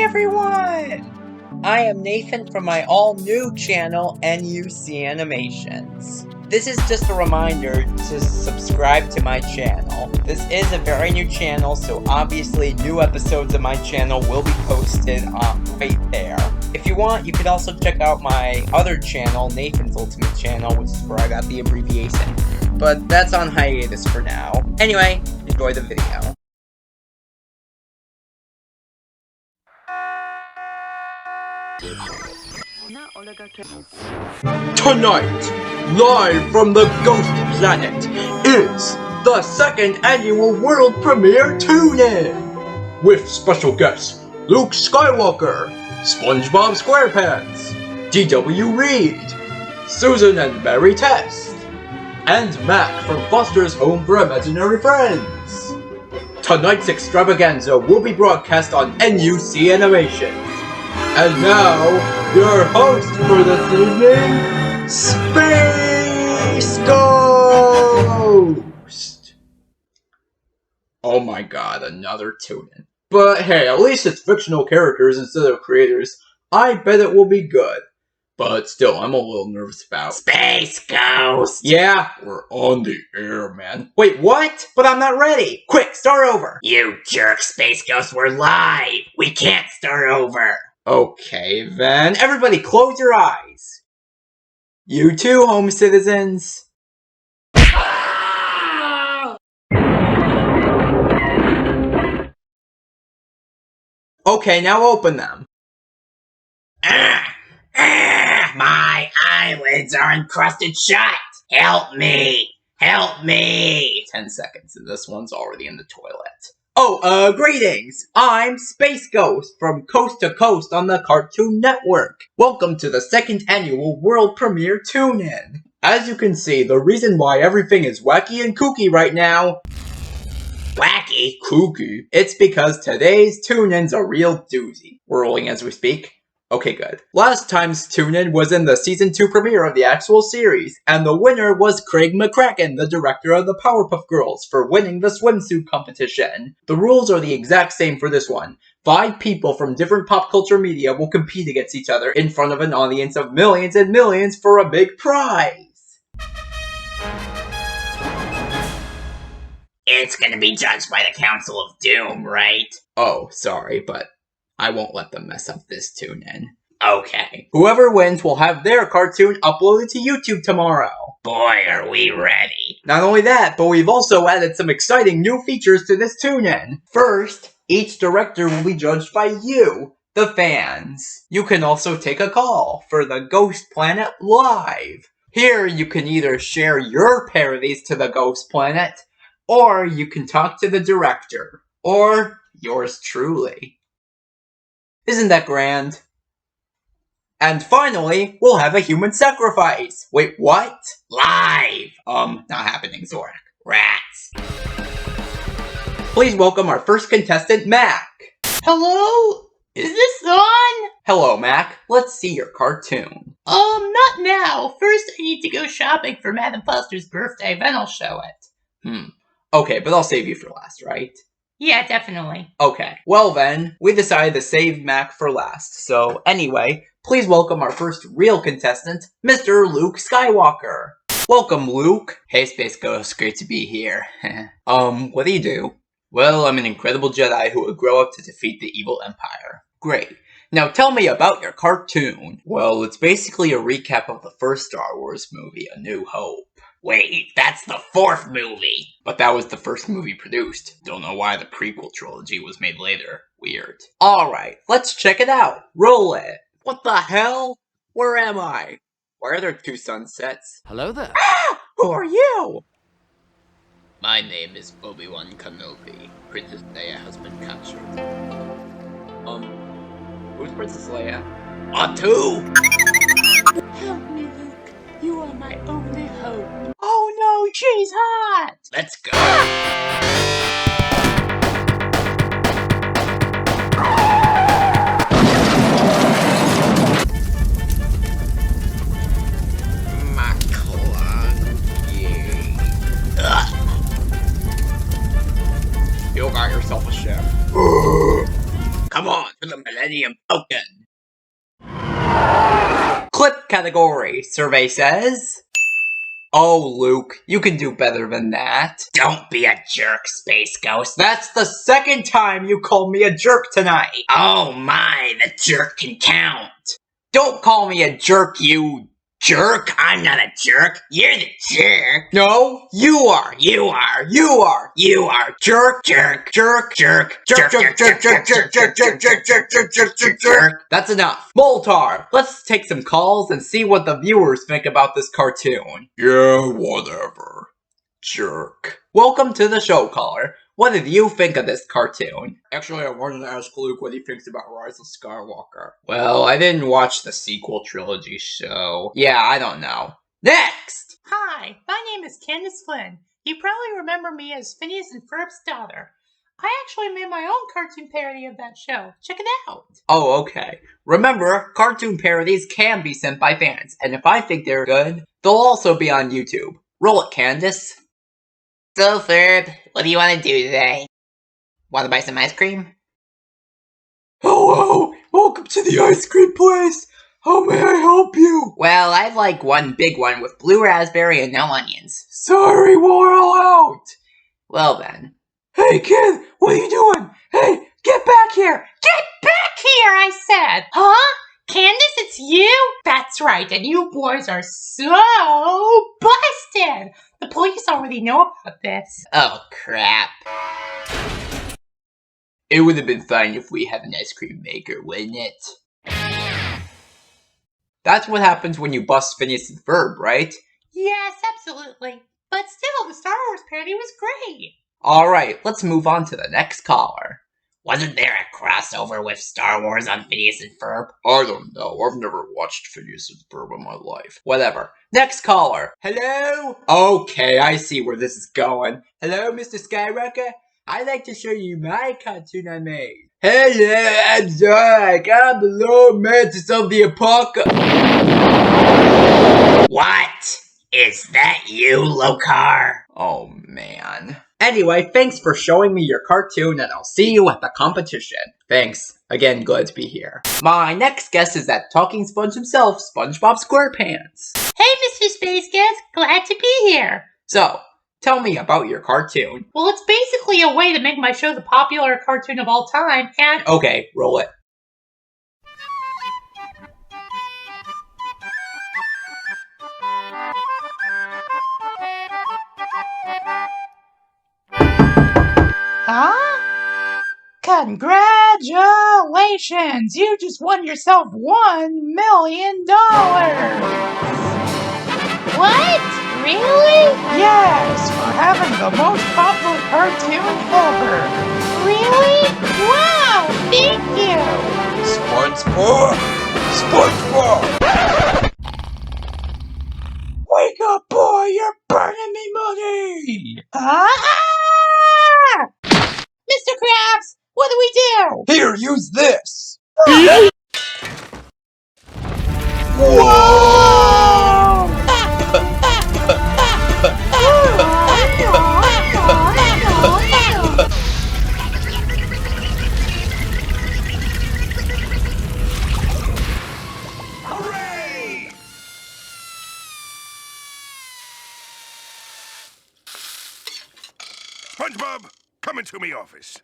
everyone! I am Nathan from my all-new channel, NUC Animations. This is just a reminder to subscribe to my channel. This is a very new channel, so obviously new episodes of my channel will be posted right there. If you want, you could also check out my other channel, Nathan's Ultimate Channel, which is where I got the abbreviation. But that's on hiatus for now. Anyway, enjoy the video. Tonight, live from the Ghost Planet, is the second annual world premiere Tune-In! With special guests Luke Skywalker, SpongeBob SquarePants, D.W. Reed, Susan and Mary Test, and Mac from Foster's Home for Imaginary Friends. Tonight's extravaganza will be broadcast on NUC Animations. And now, your host for this evening, Space Ghost! Oh my god, another Tune-In. But hey, at least it's fictional characters instead of creators. I bet it will be good. But still, I'm a little nervous about Space Ghost! Yeah, we're on the air, man. Wait, what? But I'm not ready! Quick, start over! You jerk, Space Ghost, we're live! We can't start over! Okay, then. Everybody close your eyes. You too, home citizens. Okay, now open them. My eyelids are encrusted shut! Help me! Help me! 10 seconds, and this one's already in the toilet. Greetings! I'm Space Ghost from Coast to Coast on the Cartoon Network. Welcome to the second annual world premiere Tune-In. As you can see, the reason why everything is wacky and kooky right now... Wacky? Kooky? It's because today's Tune-In's a real doozy. We're rolling as we speak. Okay, good. Last time's Tune-In was in the Season 2 premiere of the actual series, and the winner was Craig McCracken, the director of the Powerpuff Girls, for winning the swimsuit competition. The rules are the exact same for this one. 5 people from different pop culture media will compete against each other in front of an audience of millions and millions for a big prize. It's gonna be judged by the Council of Doom, right? Oh, sorry, but I won't let them mess up this Tune-In. Okay. Whoever wins will have their cartoon uploaded to YouTube tomorrow. Boy, are we ready. Not only that, but we've also added some exciting new features to this Tune-In. First, each director will be judged by you, the fans. You can also take a call for the Ghost Planet Live. Here, you can either share your parodies to the Ghost Planet, or you can talk to the director, or yours truly. Isn't that grand? And finally, we'll have a human sacrifice. Wait, what? Live! Not happening, Zorak. Rats. Please welcome our first contestant, Mac. Hello? Is this on? Hello, Mac. Let's see your cartoon. Not now. First I need to go shopping for Madam Foster's birthday, then I'll show it. Okay, but I'll save you for last, right? Yeah, definitely. Okay, well then, we decided to save Mac for last. So anyway, please welcome our first real contestant, Mr. Luke Skywalker. Welcome, Luke. Hey, Space Ghost, great to be here. What do you do? Well, I'm an incredible Jedi who would grow up to defeat the evil Empire. Great. Now tell me about your cartoon. Well, it's basically a recap of the first Star Wars movie, A New Hope. Wait, that's the 4th movie! But that was the first movie produced. Don't know why the prequel trilogy was made later. Weird. Alright, let's check it out. Roll it. What the hell? Where am I? Why are there 2 sunsets? Hello there. Ah! Who are you? My name is Obi-Wan Kenobi. Princess Leia has been captured. Who's Princess Leia? Atu! Help me, Luke. You are my only hope. Oh no, she's hot! Let's go! You got yourself a chef. Come on, the Millennium Falcon. Clip category, survey says. Oh, Luke, you can do better than that. Don't be a jerk, Space Ghost. That's the second time you called me a jerk tonight. Oh my, the jerk can count. Don't call me a jerk, you jerk. I'm not a jerk. You're the jerk. No, you are. You are. You are. You are. Jerk, Jerk. jerk, Jerk. jerk, jerk, jerk, jerk, jerk, jerk, jerk, jerk, jerk, jerk, jerk, jerk, jerk. That's enough. Moltar, let's take some calls and see what the viewers think about this cartoon. Yeah, whatever. Jerk. Welcome to the show, caller. What did you think of this cartoon? Actually, I wanted to ask Luke what he thinks about Rise of Skywalker. Well, I didn't watch the sequel trilogy, so yeah, I don't know. Next! Hi, my name is Candace Flynn. You probably remember me as Phineas and Ferb's daughter. I actually made my own cartoon parody of that show. Check it out. Oh, okay. Remember, cartoon parodies can be sent by fans, and if I think they're good, they'll also be on YouTube. Roll it, Candace. So, Ferb, what do you want to do today? Want to buy some ice cream? Hello, welcome to the ice cream place. How may I help you? Well, I'd like one big one with blue raspberry and no onions. Sorry, we're all out. Well then. Hey kid, what are you doing? Hey, get back here. Get back here, I said. Huh? Candace, it's you? That's right, and you boys are so busted. The police already know about this. Oh, crap. It would have been fine if we had an ice cream maker, wouldn't it? That's what happens when you bust Phineas and Ferb, right? Yes, absolutely. But still, the Star Wars parody was great. Alright, let's move on to the next caller. Wasn't there a crossover with Star Wars on Phineas and Ferb? I don't know. I've never watched Phineas and Ferb in my life. Whatever. Next caller. Hello? Okay, I see where this is going. Hello, Mr. Skywalker? I'd like to show you my cartoon I made. Hello, I'm Zarek. I'm the Lord Mantis of the Apocalypse. What? Is that you, Lokar? Oh, man. Anyway, thanks for showing me your cartoon, and I'll see you at the competition. Thanks. Again, glad to be here. My next guest is that talking sponge himself, SpongeBob SquarePants. Hey, Mr. Space Guest, glad to be here. So, tell me about your cartoon. Well, it's basically a way to make my show the popular cartoon of all time, and Okay, roll it. Huh? Congratulations! You just won yourself $1 million! What? Really? Yes, for having the most popular cartoon ever. Really? Wow, thank you! SpongeBob! SpongeBob! Wake up, boy! You're burning me money! Ah! Mr. Krabs, what do we do? Here, use this! SpongeBob, come into me office.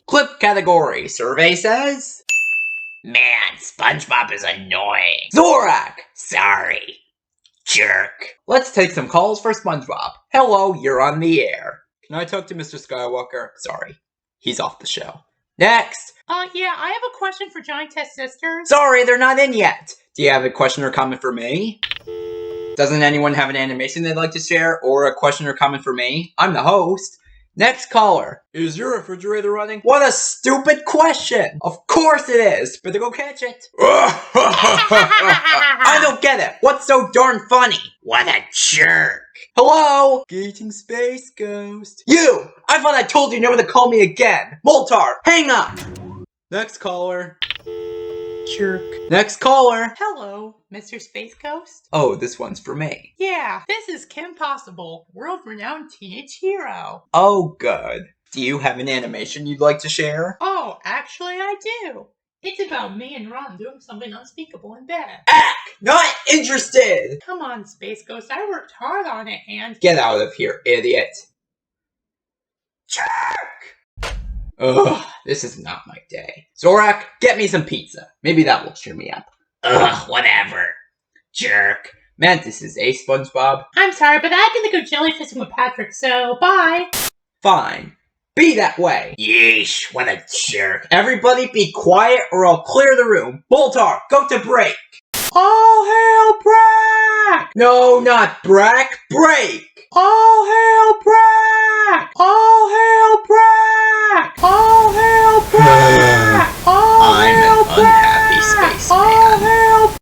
Clip category, survey says. Man, SpongeBob is annoying. Zorak! Sorry. Jerk. Let's take some calls for SpongeBob. Hello, you're on the air. Can I talk to Mr. Skywalker? Sorry, he's off the show. Next! Yeah, I have a question for Giant Test Sisters. Sorry, they're not in yet. Do you have a question or comment for me? Doesn't anyone have an animation they'd like to share, or a question or comment for me? I'm the host. Next caller. Is your refrigerator running? What a stupid question! Of course it is! Better go catch it. I don't get it. What's so darn funny? What a jerk. Hello? Gating Space Ghost. You! I thought I told you never to call me again. Moltar, hang up! Next caller. Jerk. Next caller. Hello, Mr. Space Ghost. Oh, this one's for me. Yeah, this is Kim Possible, world-renowned teenage hero. Oh, good. Do you have an animation you'd like to share? Oh, actually I do. It's about me and Ron doing something unspeakable and bad. Not interested! Come on, Space Ghost, I worked hard on it, and... Get out of here, idiot. Jerk! Ugh, this is not my day. Zorak, get me some pizza. Maybe that will cheer me up. Ugh, whatever. Jerk. Mantis is a SpongeBob. I'm sorry, but I have to go jellyfishing with Patrick, so bye. Fine. Be that way. Yeesh, what a jerk. Everybody be quiet or I'll clear the room. Boltar, go to break. All hail Brack! No, not Brack. Break! All hail Brack! All hail Brack! All hail Brack! All I'm hail an unhappy spaceman. All hail.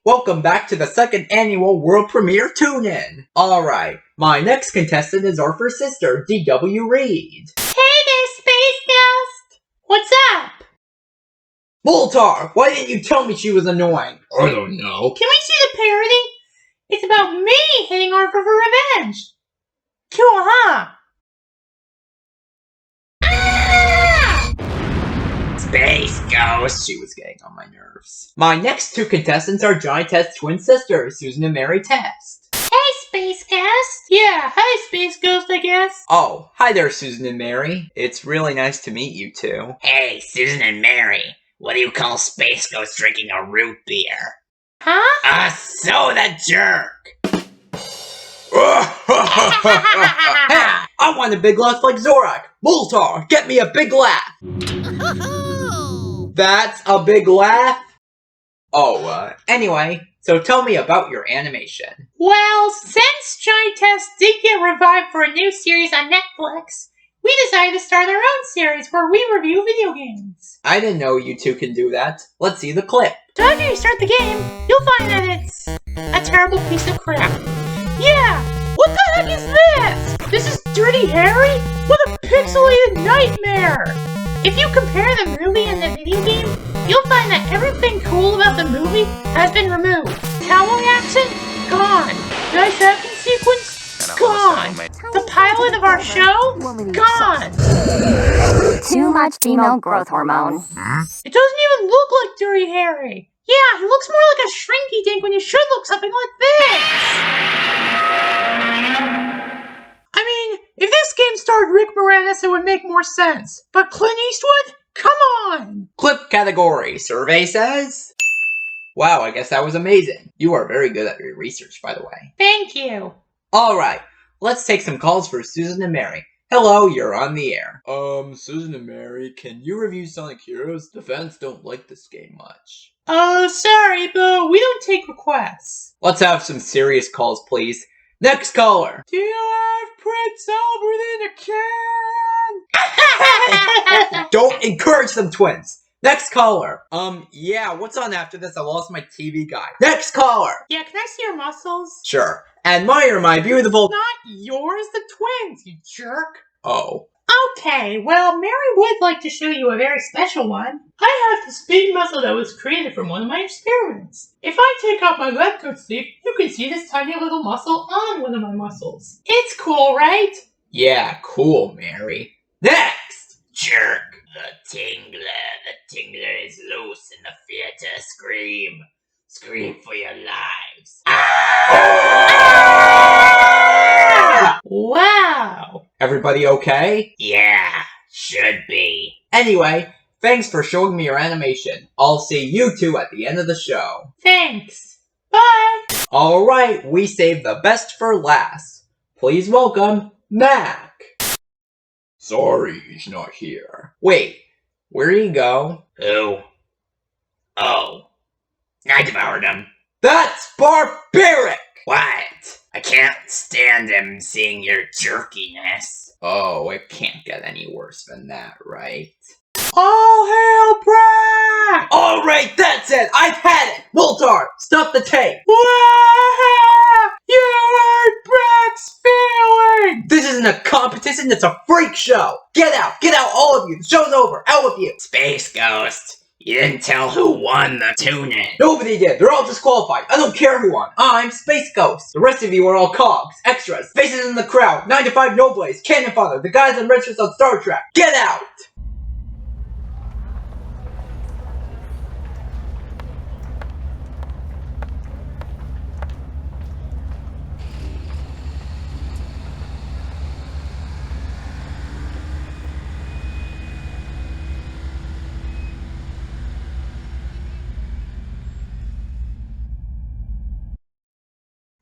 Welcome back to the second annual world premiere tune-in. Alright, my next contestant is our first sister, D.W. Reed. Hey there, Space Ghost! What's up? Boltar, why didn't you tell me she was annoying? I don't know. Can we see the parody? It's about me hitting her for revenge. Cool, huh? Space Ghost. She was getting on my nerves. My next two contestants are Giantess twin sisters, Susan and Mary Test. Hey, Space Ghost! Yeah, hi, Space Ghost, I guess. Oh, hi there, Susan and Mary. It's really nice to meet you two. Hey, Susan and Mary. What do you call Space Ghost drinking a root beer? Huh? A soda jerk. Hey, I want a big laugh like Zorak. Boltar, get me a big laugh. That's a big laugh? Oh, anyway, so tell me about your animation. Well, since Giantess did get revived for a new series on Netflix, we decided to start our own series where we review video games. I didn't know you two can do that. Let's see the clip. So after you start the game, you'll find that it's a terrible piece of crap. Yeah! What the heck is this? This is Dirty Harry? What a pixelated nightmare! If you compare the movie and the video game, you'll find that everything cool about the movie has been removed. Cowboy accent? Gone. Nice action sequence? Gone. The pilot of our show? Gone. Too much female growth hormone. It doesn't even look like Dirty Harry. Yeah, he looks more like a shrinky dink when you should look something like this. I mean, if this game starred Rick Moranis, it would make more sense. But Clint Eastwood? Come on! Clip category, survey says? Wow, I guess that was amazing. You are very good at your research, by the way. Thank you. Alright, let's take some calls for Susan and Mary. Hello, you're on the air. Susan and Mary, can you review Sonic Heroes? The fans don't like this game much. Oh, sorry, but we don't take requests. Let's have some serious calls, please. Next caller. Do you have Prince Albert in a can? Don't encourage them, twins. Next caller. Yeah, what's on after this? I lost my TV guide. Next caller. Yeah, can I see your muscles? Sure. Admire my beautiful... Not yours, the twins, you jerk. Oh. Okay, well, Mary would like to show you a very special one. I have this big muscle that was created from one of my experiments. If I take out my left coat sleeve, you can see this tiny little muscle on one of my muscles. It's cool, right? Yeah, cool, Mary. Next! Jerk. The Tingler is loose in the theater. Scream. Scream for your lives. Wow! Everybody okay? Yeah, should be. Anyway, thanks for showing me your animation. I'll see you two at the end of the show. Thanks. Bye! Alright, we saved the best for last. Please welcome, Mac. Sorry, he's not here. Wait, where'd he go? Who? Oh. I devoured him. That's barbaric! What? I can't stand him seeing your jerkiness. Oh, it can't get any worse than that, right? All hail Brack! Alright, that's it! I've had it! Moltar, stop the tape! You hurt Brack's feelings! This isn't a competition, it's a freak show! Get out, all of you! The show's over! Out with you! Space Ghost, You didn't tell who won the tune-in. Nobody did. They're all disqualified. I don't care who won. I'm Space Ghost. The rest of you are all cogs, extras, faces in the crowd, 9 to 5 No Blaze, Cannon Father, the guys and wrenches on Star Trek. Get out!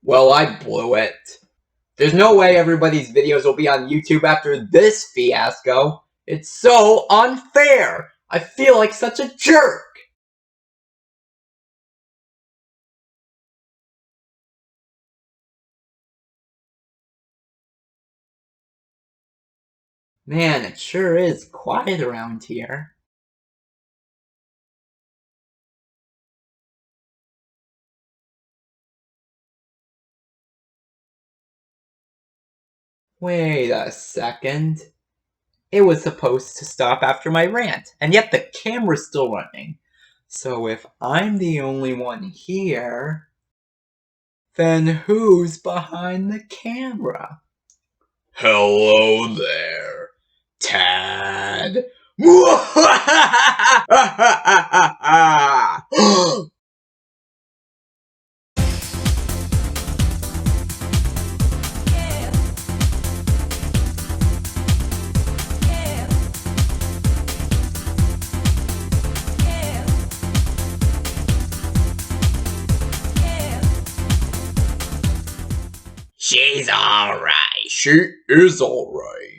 Well, I blew it. There's no way everybody's videos will be on YouTube after this fiasco. It's so unfair. I feel like such a jerk. Man, it sure is quiet around here. Wait a second. It was supposed to stop after my rant, and yet the camera's still running. So if I'm the only one here, then who's behind the camera? Hello there, Tad. She's alright. She is alright.